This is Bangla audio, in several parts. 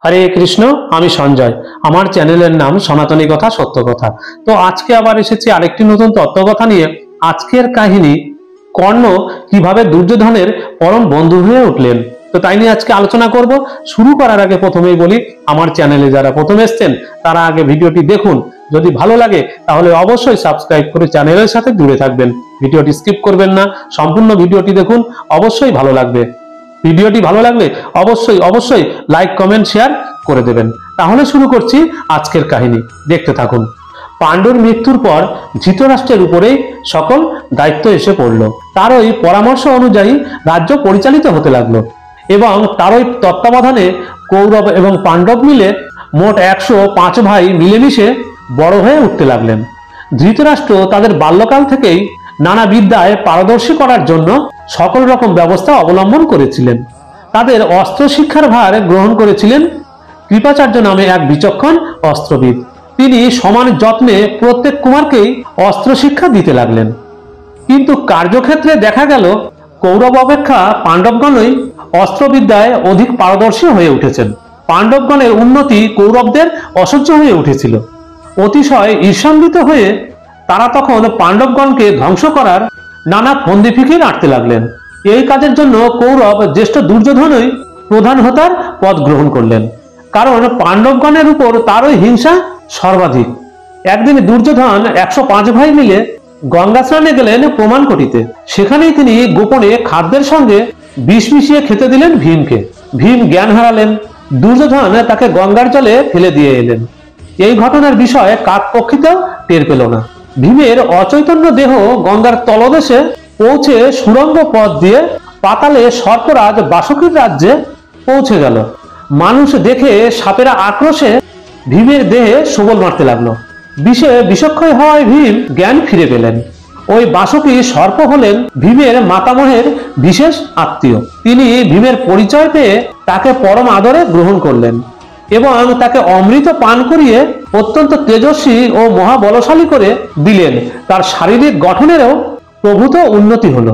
হরে কৃষ্ণ। আমি সঞ্জয়। আমার চ্যানেলের নাম সনাতনী কথা সত্য কথা। তো আজকে আবার এসেছি আরেকটি নতুন তত্ত্বকথা নিয়ে। আজকের কাহিনী কর্ণ কিভাবে দুর্যোধনের পরম বন্ধু হয়ে উঠলেন, তো তাই নিয়ে আজকে আলোচনা করব। শুরু করার আগে প্রথমেই বলি, আমার চ্যানেলে যারা প্রথম এসেছেন তারা আগে ভিডিওটি দেখুন। যদি ভালো লাগে তাহলে অবশ্যই সাবস্ক্রাইব করে চ্যানেলের সাথে জুড়ে থাকবেন। ভিডিওটি স্কিপ করবেন না, সম্পূর্ণ ভিডিওটি দেখুন, অবশ্যই ভালো লাগবে। ভিডিওটি ভালো লাগলে অবশ্যই অবশ্যই লাইক কমেন্ট শেয়ার করে দেবেন। তাহলে শুরু করছি আজকের কাহিনী, দেখতে থাকুন। পাণ্ডুর মৃত্যুর পর ধৃতরাষ্ট্রের উপরেই সকল দায়িত্ব এসে পড়ল। তার ওই পরামর্শ অনুযায়ী রাজ্য পরিচালিত হতে লাগলো এবং তার ওই তত্ত্বাবধানে কৌরব এবং পাণ্ডব মিলে মোট 105 ভাই মিলেমিশে বড় হয়ে উঠতে লাগলেন। ধৃতরাষ্ট্র তাদের বাল্যকাল থেকেই নানা বিদ্যায় পারদর্শী করার জন্য সকল রকম ব্যবস্থা অবলম্বন করেছিলেন। তাদের অস্ত্র শিক্ষার ভার গ্রহণ করেছিলেন কৃপাচার্য নামে এক বিচক্ষণ অস্ত্রবিদ। তিনি সমান যত্নে প্রত্যেক কুমারকেই অস্ত্র শিক্ষা দিতে লাগলেন। কিন্তু কার্যক্ষেত্রে দেখা গেল কৌরব অপেক্ষা পাণ্ডবগণই অস্ত্রবিদ্যায় অধিক পারদর্শী হয়ে উঠেছেন। পাণ্ডবগণের উন্নতি কৌরবদের অসহ্য হয়ে উঠেছিল। অতিশয় ঈর্ষান্বিত হয়ে তারা তখন পাণ্ডবগণকে ধ্বংস করার নানা ফন্দি ফিকির আঁটতে লাগলেন। এই কাজের জন্য কৌরব জ্যেষ্ঠ দুর্যোধনই প্রধান হোতার পদ গ্রহণ করলেন, কারণ পাণ্ডবগণের উপর তারই হিংসা সর্বাধিক। একদিন দুর্যোধন 105 ভাই মিলে গঙ্গা স্নানে গেলেন প্রমাণ কটিতে। সেখানেই তিনি গোপনে খাদ্যের সঙ্গে বিষ মিশিয়ে খেতে দিলেন ভীমকে। ভীম জ্ঞান হারালেন। দুর্যোধন তাকে গঙ্গার জলে ফেলে দিয়ে এলেন। এই ঘটনার বিষয়ে কাকপক্ষিতেও টের পেল না। ভীমের অচৈতন্য দেহ গঙ্গার তলদেশে পৌঁছে সুড়ঙ্গ পথ দিয়ে পাতালে সর্পরাজ বাসুকীর রাজ্যে পৌঁছে গেল। মানুষ দেখে সাপেরা আক্রোশে ভীমের দেহে সবল মারতে লাগলো। বিষে বিষক্ষয় হওয়ায় ভীম জ্ঞান ফিরে পেলেন। ওই বাসুকী সর্প হলেন ভীমের মাতামহের বিশেষ আত্মীয়। তিনি ভীমের পরিচয় পেয়ে তাকে পরম আদরে গ্রহণ করলেন এবং তাকে অমৃত পান করিয়ে অত্যন্ত তেজস্বী ও মহাবলশালী করে দিলেন। তার শারীরিক গঠনেরও প্রভূত উন্নতি হলো।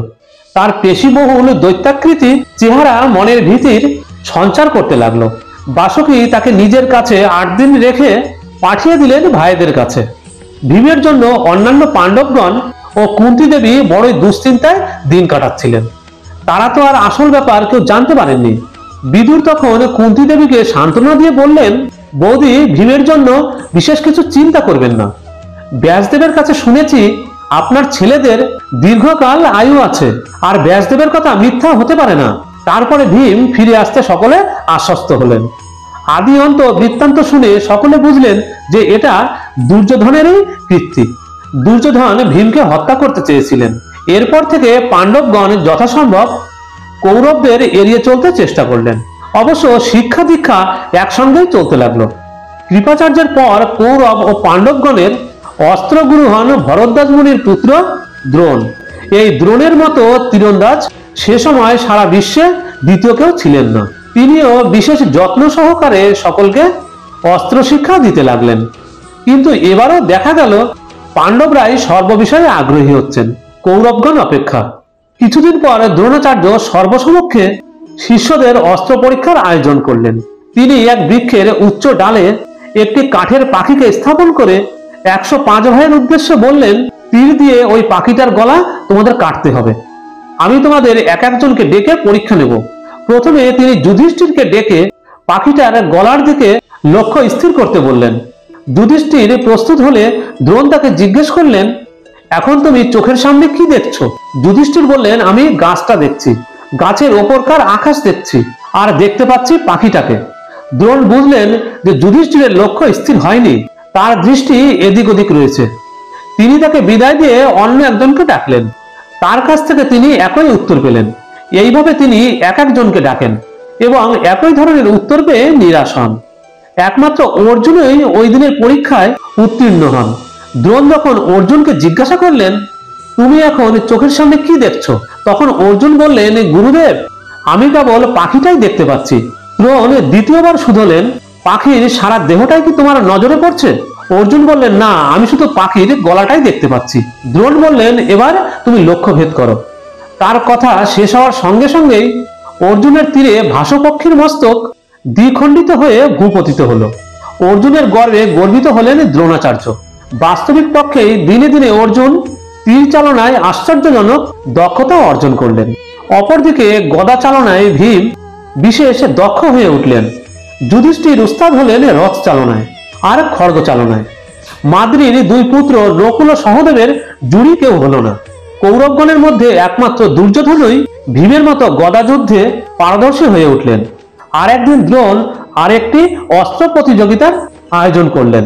তার পেশিবহুল দৈত্যাকৃতি চেহারা মনের ভীতির সঞ্চার করতে লাগলো। বাসুকী তাকে নিজের কাছে 8 দিন রেখে পাঠিয়ে দিলেন ভাইদের কাছে। ভীমের জন্য অন্যান্য পাণ্ডবগণ ও কুন্তী দেবী বড়ই দুশ্চিন্তায় দিন কাটাচ্ছিলেন। তারা তো আর আসল ব্যাপার কেউ জানতে পারেননি। বিদুর তখন কুন্তী দেবীকে সান্ত্বনা দিয়ে বললেন, বৌদি, ভীমের জন্য বিশেষ কিছু চিন্তা করবেন না। ব্যাসদেবের কাছে শুনেছি আপনার ছেলেদের দীর্ঘকাল আয়ু আছে, আর ব্যাসদেবের কথা মিথ্যা হতে পারে না। তারপরে ভীম ফিরে আসতে সকলে আশ্বস্ত হলেন। আদি অন্ত বৃত্তান্ত শুনে সকলে বুঝলেন যে এটা দুর্যোধনেরই কীর্তি। দুর্যোধন ভীমকে হত্যা করতে চেয়েছিলেন। এরপর থেকে পাণ্ডবগণ যথাসম্ভব কৌরবদের এড়িয়ে চলতে চেষ্টা করলেন। অবশ্য শিক্ষা দীক্ষা একসঙ্গেই চলতে লাগলো। কৃপাচার্যের পর কৌরব ও পাণ্ডবগণের অস্ত্রগুরু হন ভরদ্বাজ মুনির পুত্র দ্রোণ। এই দ্রোণের মতো তীরন্দাজ সে সময় সারা বিশ্বে দ্বিতীয় কেউ ছিলেন না। তিনিও বিশেষ যত্ন সহকারে সকলকে অস্ত্র শিক্ষা দিতে লাগলেন। কিন্তু এবারও দেখা গেল পাণ্ডবরাই সর্ববিষয়ে আগ্রহী হচ্ছেন কৌরবগণ অপেক্ষা। কিছুদিন পর দ্রোণাচার্য সর্বসমক্ষে শিষ্যদের অস্ত্র পরীক্ষার আয়োজন করলেন। তিনি এক বৃক্ষের উচ্চ ডালে একটি কাঠের পাখিকে স্থাপন করে 105 ভাইয়ের উদ্দেশ্যে বললেন, তীর দিয়ে ওই পাখিটার গলা তোমাদের কাটতে হবে। আমি তোমাদের এক একজনকে ডেকে পরীক্ষা নেব। প্রথমে তিনি যুধিষ্ঠিরকে ডেকে পাখিটার গলার দিকে লক্ষ্য স্থির করতে বললেন। যুধিষ্ঠির প্রস্তুত হলে দ্রোণ তাকে জিজ্ঞেস করলেন, এখন তুমি চোখের সামনে কি দেখছো? যুধিষ্ঠির বললেন, আমি গাছটা দেখছি, গাছের ওপরকার আকাশ দেখছি, আর দেখতে পাচ্ছি পাখিটাকে। দ্রোণ বুঝলেন যে যুধিষ্ঠিরের লক্ষ্য স্থির হয়নি, তার দৃষ্টি এদিক ওদিক রয়েছে। তিনি তাকে বিদায় দিয়ে অন্য একজনকে ডাকলেন। তার কাছ থেকে তিনি একই উত্তর পেলেন। এইভাবে তিনি এক একজনকে ডাকেন এবং একই ধরনের উত্তর পেয়ে নিরাশ হন। একমাত্র অর্জুনই ওই দিনের পরীক্ষায় উত্তীর্ণ হন। দ্রোণ যখন অর্জুনকে জিজ্ঞাসা করলেন, তুমি এখন চোখের সামনে কি দেখছো? তখন অর্জুন বললেন, গুরুদেব, আমি কেবল পাখিটাই দেখতে পাচ্ছি। দ্রোণ দ্বিতীয়বার শুধলেন, পাখির সারা দেহটাই কি তোমার নজরে পড়ছে? অর্জুন বললেন, না, আমি শুধু পাখির গলাটাই দেখতে পাচ্ছি। দ্রোণ বললেন, এবার তুমি লক্ষ্য ভেদ করো। তার কথা শেষ হওয়ার সঙ্গে সঙ্গেই অর্জুনের তীরে ভাসপক্ষীর মস্তক দ্বিখণ্ডিত হয়ে ভূপতিত হলো। অর্জুনের গর্বে গর্বিত হলেন দ্রোণাচার্য। বাস্তবিক পক্ষেই দিনে দিনে অর্জুন তীর চালনায় আশ্চর্যজনক দক্ষতা অর্জন করলেন। অপরদিকে গদা চালনায় ভীম বিশেষ দক্ষ হয়ে উঠলেন। যুধিষ্ঠির উস্তাদ হলেন রথ চালনায় আর খড়গ চালনায়। মাদ্রীর দুই পুত্র নকুল ও সহদেবের জুড়ি কেউ হলো না। কৌরবগণের মধ্যে একমাত্র দুর্যোধনই ভীমের মতো গদা যুদ্ধে পারদর্শী হয়ে উঠলেন। আর একদিন দ্রোণ আরেকটি অস্ত্র প্রতিযোগিতার আয়োজন করলেন।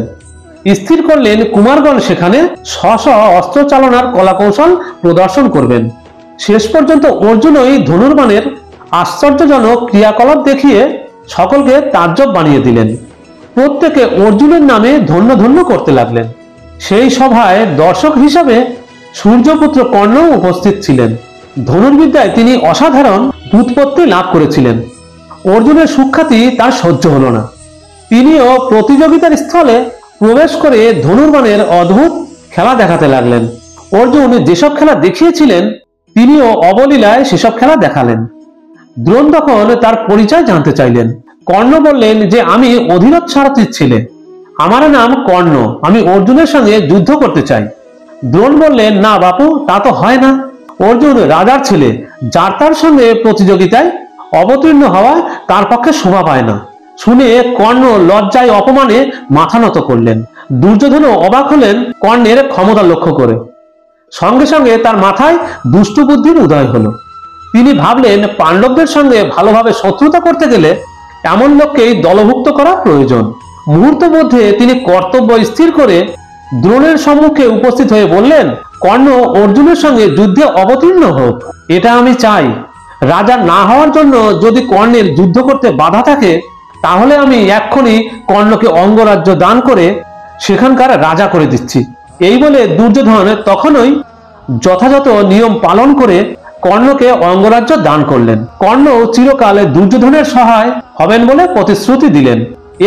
স্থির করলেন কুমারগণ সেখানে স্ব স্ব অস্ত্র চালনার কলাকৌশল প্রদর্শন করবেন। শেষ পর্যন্ত অর্জুনই ধনুর্বাণের আশ্চর্যজনক ক্রিয়াকলাপ দেখিয়ে সকলকে তাজ্জব বানিয়ে দিলেন। প্রত্যেকে অর্জুনের নামে ধন্য ধন্য করতে লাগলেন। সেই সভায় দর্শক হিসাবে সূর্যপুত্র কর্ণও উপস্থিত ছিলেন। ধনুর্বিদ্যায় তিনি অসাধারণ ব্যুৎপত্তি লাভ করেছিলেন। অর্জুনের সুখ্যাতি তার সহ্য হলো না। তিনিও প্রতিযোগিতার স্থলে প্রবেশ করে ধনুর্বাণের অদ্ভুত খেলা দেখাতে লাগলেন। অর্জুন যেসব খেলা দেখিয়েছিলেন তিনিও অবলীলায় সেসব খেলা দেখালেন। দ্রোণ তখন তার পরিচয় জানতে চাইলেন। কর্ণ বললেন যে আমি অধীরথ সারথীর ছেলে, আমার নাম কর্ণ, আমি অর্জুনের সঙ্গে যুদ্ধ করতে চাই। দ্রোণ বললেন না বাপু, তা তো হয় না। অর্জুন রাজার ছেলে, যার তার সঙ্গে প্রতিযোগিতায় অবতীর্ণ হওয়া তার পক্ষে শোভা পায় না। শুনে কর্ণ লজ্জায় অপমানে মাথা নত করলেন। দুর্যোধনও অবাক হলেন কর্ণের ক্ষমতা লক্ষ্য করে। সঙ্গে সঙ্গে তার মাথায় দুষ্ট বুদ্ধির উদয় হলো। তিনি ভাবলেন পাণ্ডবদের সঙ্গে ভালোভাবে শত্রুতা করতে গেলে এমন লোককেই দলভুক্ত করা প্রয়োজন। মুহূর্ত মধ্যে তিনি কর্তব্য স্থির করে দ্রোণের সম্মুখে উপস্থিত হয়ে বললেন, কর্ণ অর্জুনের সঙ্গে যুদ্ধে অবতীর্ণ হোক, এটা আমি চাই। রাজা না হওয়ার জন্য যদি কর্ণের যুদ্ধ করতে বাধা থাকে তাহলে আমি এক্ষুনি কর্ণকে অঙ্গরাজ্য দান করে সেখানকার রাজা করে দিচ্ছি। এই বলে দুর্যোধন তখনই যথাযথ নিয়ম পালন করে কর্ণকে অঙ্গরাজ্য দান করলেন। কর্ণ চিরকালে দুর্যোধনের সহায় হবেন বলে প্রতিশ্রুতি দিলেন।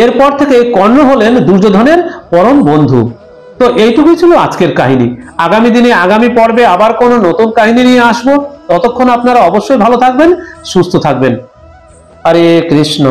এরপর থেকে কর্ণ হলেন দুর্যোধনের পরম বন্ধু। তো এইটুকুই ছিল আজকের কাহিনী। আগামী দিনে আগামী পর্বে আবার কোনো নতুন কাহিনী নিয়ে আসবো। ততক্ষণ আপনারা অবশ্যই ভালো থাকবেন, সুস্থ থাকবেন। হরে কৃষ্ণ।